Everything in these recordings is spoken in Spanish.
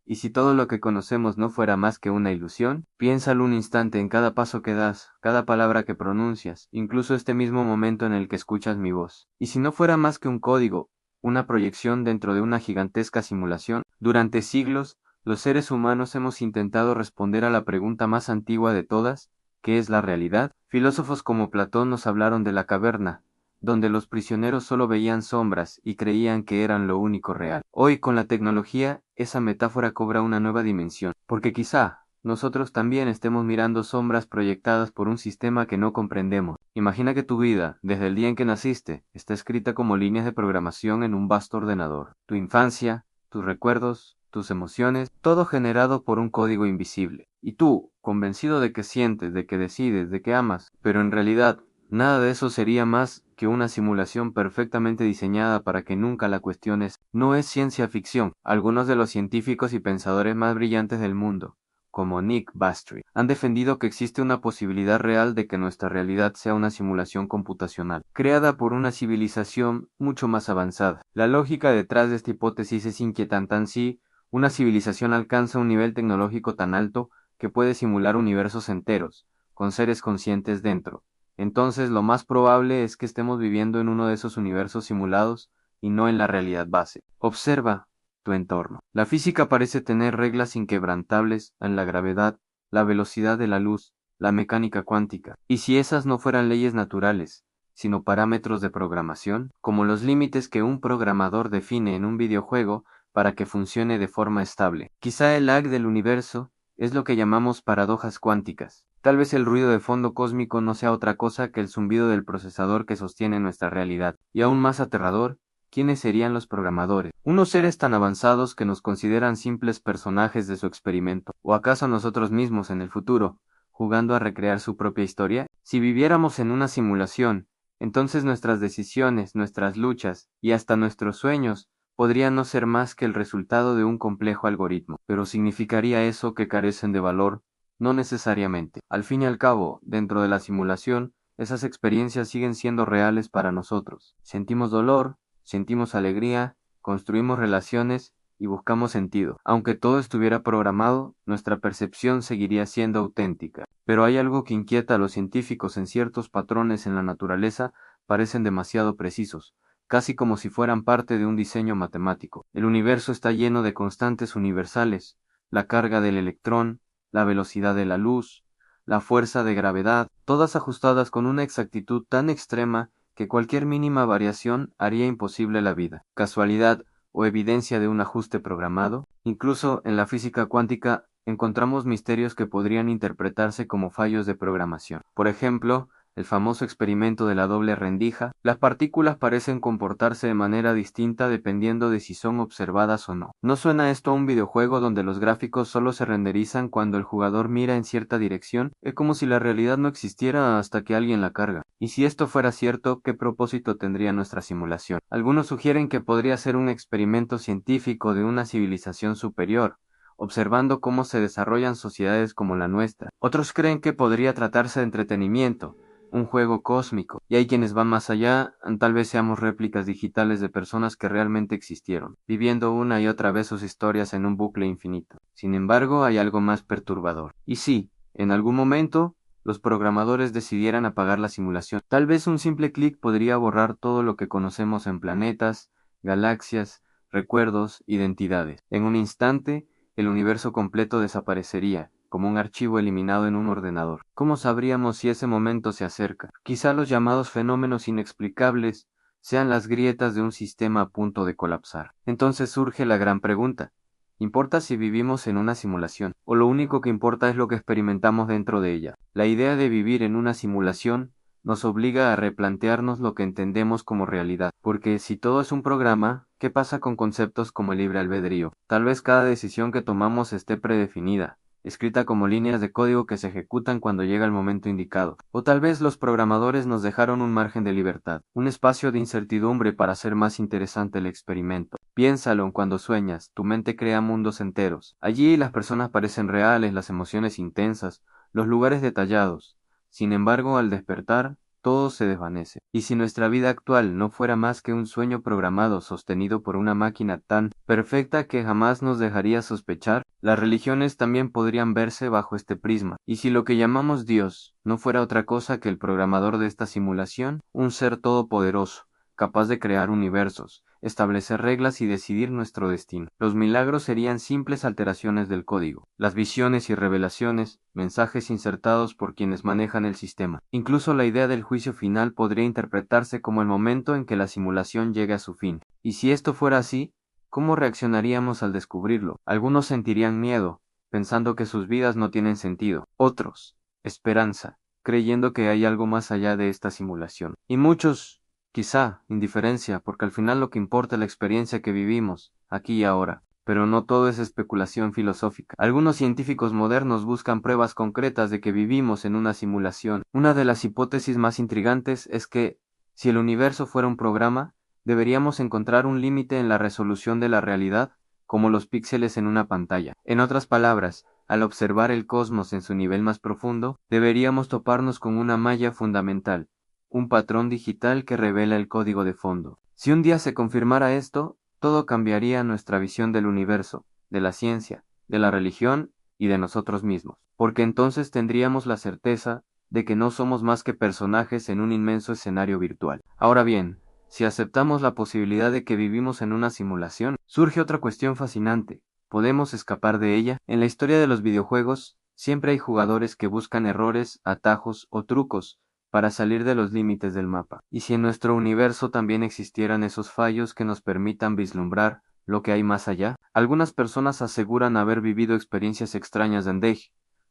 ¿Y si todo lo que conocemos no fuera más que una ilusión? Piénsalo un instante en cada paso que das, cada palabra que pronuncias, incluso este mismo momento en el que escuchas mi voz. ¿Y si no fuera más que un código, una proyección dentro de una gigantesca simulación? Durante siglos, los seres humanos hemos intentado responder a la pregunta más antigua de todas: ¿qué es la realidad? Filósofos como Platón nos hablaron de la caverna, donde los prisioneros solo veían sombras y creían que eran lo único real. Hoy, con la tecnología, esa metáfora cobra una nueva dimensión, porque quizá nosotros también estemos mirando sombras proyectadas por un sistema que no comprendemos. Imagina que tu vida, desde el día en que naciste, está escrita como líneas de programación en un vasto ordenador. Tu infancia, tus recuerdos, tus emociones, todo generado por un código invisible. Y tú, convencido de que sientes, de que decides, de que amas, pero en realidad nada de eso sería más que una simulación perfectamente diseñada para que nunca la cuestiones. No es ciencia ficción. Algunos de los científicos y pensadores más brillantes del mundo, como Nick Bostrom, han defendido que existe una posibilidad real de que nuestra realidad sea una simulación computacional, creada por una civilización mucho más avanzada. La lógica detrás de esta hipótesis es inquietante. Así, una civilización alcanza un nivel tecnológico tan alto que puede simular universos enteros, con seres conscientes dentro. Entonces lo más probable es que estemos viviendo en uno de esos universos simulados y no en la realidad base. Observa tu entorno. La física parece tener reglas inquebrantables en la gravedad, la velocidad de la luz, la mecánica cuántica. ¿Y si esas no fueran leyes naturales, sino parámetros de programación, como los límites que un programador define en un videojuego para que funcione de forma estable? Quizá el lag del universo es lo que llamamos paradojas cuánticas. Tal vez el ruido de fondo cósmico no sea otra cosa que el zumbido del procesador que sostiene nuestra realidad. Y aún más aterrador, ¿quiénes serían los programadores? ¿Unos seres tan avanzados que nos consideran simples personajes de su experimento? ¿O acaso nosotros mismos en el futuro, jugando a recrear su propia historia? Si viviéramos en una simulación, entonces nuestras decisiones, nuestras luchas y hasta nuestros sueños podrían no ser más que el resultado de un complejo algoritmo. Pero ¿significaría eso que carecen de valor? No necesariamente. Al fin y al cabo, dentro de la simulación, esas experiencias siguen siendo reales para nosotros. Sentimos dolor, sentimos alegría, construimos relaciones y buscamos sentido. Aunque todo estuviera programado, nuestra percepción seguiría siendo auténtica. Pero hay algo que inquieta a los científicos: en ciertos patrones en la naturaleza parecen demasiado precisos, casi como si fueran parte de un diseño matemático. El universo está lleno de constantes universales: la carga del electrón, la velocidad de la luz, la fuerza de gravedad, todas ajustadas con una exactitud tan extrema que cualquier mínima variación haría imposible la vida. ¿Casualidad o evidencia de un ajuste programado? Incluso en la física cuántica encontramos misterios que podrían interpretarse como fallos de programación. Por ejemplo, el famoso experimento de la doble rendija. Las partículas parecen comportarse de manera distinta dependiendo de si son observadas o no. ¿No suena esto a un videojuego donde los gráficos solo se renderizan cuando el jugador mira en cierta dirección? Es como si la realidad no existiera hasta que alguien la carga. Y si esto fuera cierto, ¿qué propósito tendría nuestra simulación? Algunos sugieren que podría ser un experimento científico de una civilización superior, observando cómo se desarrollan sociedades como la nuestra. Otros creen que podría tratarse de entretenimiento, un juego cósmico, y hay quienes van más allá: tal vez seamos réplicas digitales de personas que realmente existieron, viviendo una y otra vez sus historias en un bucle infinito. Sin embargo, hay algo más perturbador. Y sí, en algún momento, los programadores decidieran apagar la simulación. Tal vez un simple clic podría borrar todo lo que conocemos en planetas, galaxias, recuerdos, identidades. En un instante, el universo completo desaparecería, como un archivo eliminado en un ordenador. ¿Cómo sabríamos si ese momento se acerca? Quizá los llamados fenómenos inexplicables sean las grietas de un sistema a punto de colapsar. Entonces surge la gran pregunta: ¿importa si vivimos en una simulación, o lo único que importa es lo que experimentamos dentro de ella? La idea de vivir en una simulación nos obliga a replantearnos lo que entendemos como realidad, porque si todo es un programa, ¿qué pasa con conceptos como el libre albedrío? Tal vez cada decisión que tomamos esté predefinida, escrita como líneas de código que se ejecutan cuando llega el momento indicado. O tal vez los programadores nos dejaron un margen de libertad, un espacio de incertidumbre para hacer más interesante el experimento. Piénsalo: cuando sueñas, tu mente crea mundos enteros. Allí las personas parecen reales, las emociones intensas, los lugares detallados. Sin embargo, al despertar, todo se desvanece. Y si nuestra vida actual no fuera más que un sueño programado sostenido por una máquina tan perfecta que jamás nos dejaría sospechar, las religiones también podrían verse bajo este prisma. Y si lo que llamamos Dios no fuera otra cosa que el programador de esta simulación, un ser todopoderoso, capaz de crear universos, establecer reglas y decidir nuestro destino. Los milagros serían simples alteraciones del código, las visiones y revelaciones, mensajes insertados por quienes manejan el sistema. Incluso la idea del juicio final podría interpretarse como el momento en que la simulación llegue a su fin. Y si esto fuera así, ¿cómo reaccionaríamos al descubrirlo? Algunos sentirían miedo, pensando que sus vidas no tienen sentido. Otros, esperanza, creyendo que hay algo más allá de esta simulación. Y muchos, quizá, indiferencia, porque al final lo que importa es la experiencia que vivimos, aquí y ahora. Pero no todo es especulación filosófica. Algunos científicos modernos buscan pruebas concretas de que vivimos en una simulación. Una de las hipótesis más intrigantes es que, si el universo fuera un programa, deberíamos encontrar un límite en la resolución de la realidad, como los píxeles en una pantalla. En otras palabras, al observar el cosmos en su nivel más profundo, deberíamos toparnos con una malla fundamental, un patrón digital que revela el código de fondo. Si un día se confirmara esto, todo cambiaría nuestra visión del universo, de la ciencia, de la religión y de nosotros mismos, porque entonces tendríamos la certeza de que no somos más que personajes en un inmenso escenario virtual. Ahora bien, si aceptamos la posibilidad de que vivimos en una simulación, surge otra cuestión fascinante. ¿Podemos escapar de ella? En la historia de los videojuegos, siempre hay jugadores que buscan errores, atajos o trucos para salir de los límites del mapa. ¿Y si en nuestro universo también existieran esos fallos que nos permitan vislumbrar lo que hay más allá? Algunas personas aseguran haber vivido experiencias extrañas en Deja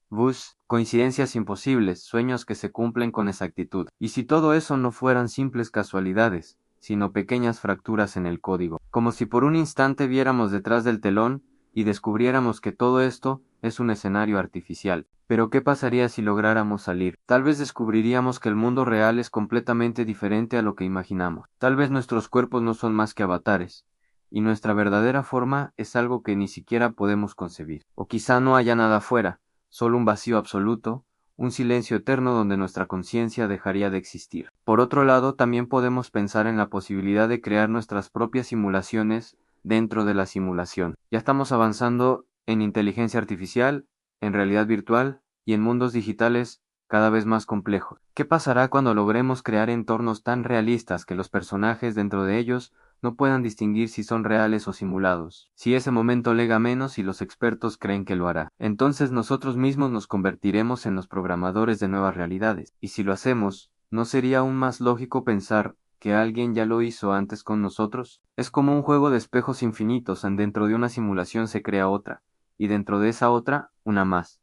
Vus, coincidencias imposibles, sueños que se cumplen con exactitud. ¿Y si todo eso no fueran simples casualidades, sino pequeñas fracturas en el código? Como si por un instante viéramos detrás del telón y descubriéramos que todo esto es un escenario artificial. Pero ¿qué pasaría si lográramos salir? Tal vez descubriríamos que el mundo real es completamente diferente a lo que imaginamos. Tal vez nuestros cuerpos no son más que avatares, y nuestra verdadera forma es algo que ni siquiera podemos concebir. O quizá no haya nada afuera, solo un vacío absoluto, un silencio eterno donde nuestra conciencia dejaría de existir. Por otro lado, también podemos pensar en la posibilidad de crear nuestras propias simulaciones dentro de la simulación. Ya estamos avanzando en inteligencia artificial, en realidad virtual y en mundos digitales cada vez más complejos. ¿Qué pasará cuando logremos crear entornos tan realistas que los personajes dentro de ellos no puedan distinguir si son reales o simulados? Si ese momento lega menos y los expertos creen que lo hará, entonces nosotros mismos nos convertiremos en los programadores de nuevas realidades. Y si lo hacemos, ¿no sería aún más lógico pensar que alguien ya lo hizo antes con nosotros? Es como un juego de espejos infinitos, dentro de una simulación se crea otra, y dentro de esa otra, una más.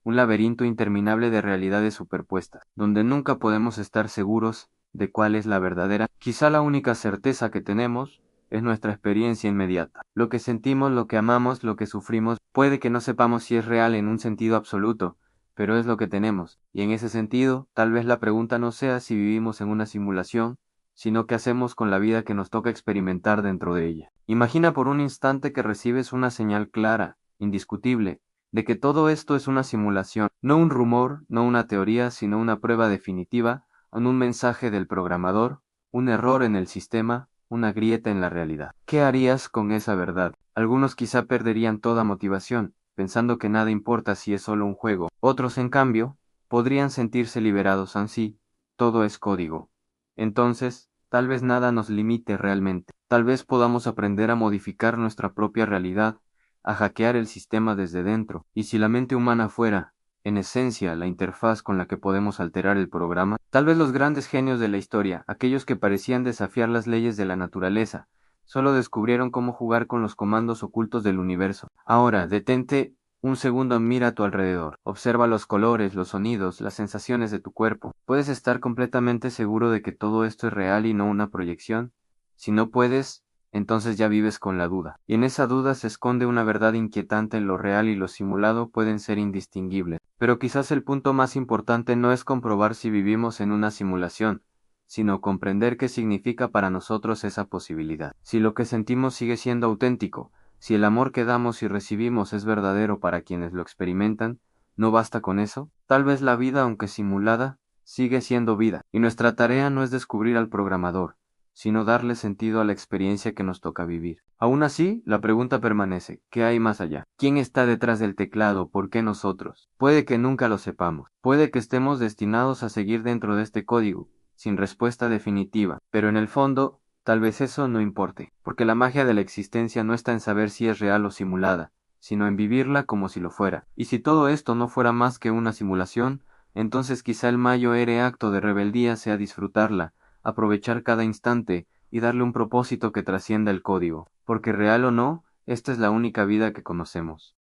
Un laberinto interminable de realidades superpuestas, donde nunca podemos estar seguros de cuál es la verdadera. Quizá la única certeza que tenemos es nuestra experiencia inmediata. Lo que sentimos, lo que amamos, lo que sufrimos, puede que no sepamos si es real en un sentido absoluto, pero es lo que tenemos. Y en ese sentido, tal vez la pregunta no sea si vivimos en una simulación, sino qué hacemos con la vida que nos toca experimentar dentro de ella. Imagina por un instante que recibes una señal clara, indiscutible, de que todo esto es una simulación, no un rumor, no una teoría, sino una prueba definitiva, en un mensaje del programador, un error en el sistema, una grieta en la realidad. ¿Qué harías con esa verdad? Algunos quizá perderían toda motivación, pensando que nada importa si es solo un juego. Otros, en cambio, podrían sentirse liberados así, todo es código. Entonces, tal vez nada nos limite realmente. Tal vez podamos aprender a modificar nuestra propia realidad, a hackear el sistema desde dentro, y si la mente humana fuera, en esencia, la interfaz con la que podemos alterar el programa, tal vez los grandes genios de la historia, aquellos que parecían desafiar las leyes de la naturaleza, solo descubrieron cómo jugar con los comandos ocultos del universo. Ahora, detente un segundo, mira a tu alrededor, observa los colores, los sonidos, las sensaciones de tu cuerpo. ¿Puedes estar completamente seguro de que todo esto es real y no una proyección? Si no puedes, entonces ya vives con la duda. Y en esa duda se esconde una verdad inquietante: en lo real y lo simulado pueden ser indistinguibles. Pero quizás el punto más importante no es comprobar si vivimos en una simulación, sino comprender qué significa para nosotros esa posibilidad. Si lo que sentimos sigue siendo auténtico, si el amor que damos y recibimos es verdadero para quienes lo experimentan, ¿no basta con eso? Tal vez la vida, aunque simulada, sigue siendo vida, y nuestra tarea no es descubrir al programador, sino darle sentido a la experiencia que nos toca vivir. Aún así, la pregunta permanece, ¿qué hay más allá? ¿Quién está detrás del teclado? ¿Por qué nosotros? Puede que nunca lo sepamos, puede que estemos destinados a seguir dentro de este código, sin respuesta definitiva, pero en el fondo, tal vez eso no importe, porque la magia de la existencia no está en saber si es real o simulada, sino en vivirla como si lo fuera. Y si todo esto no fuera más que una simulación, entonces quizá el mayor acto de rebeldía sea disfrutarla, aprovechar cada instante y darle un propósito que trascienda el código, porque real o no, esta es la única vida que conocemos.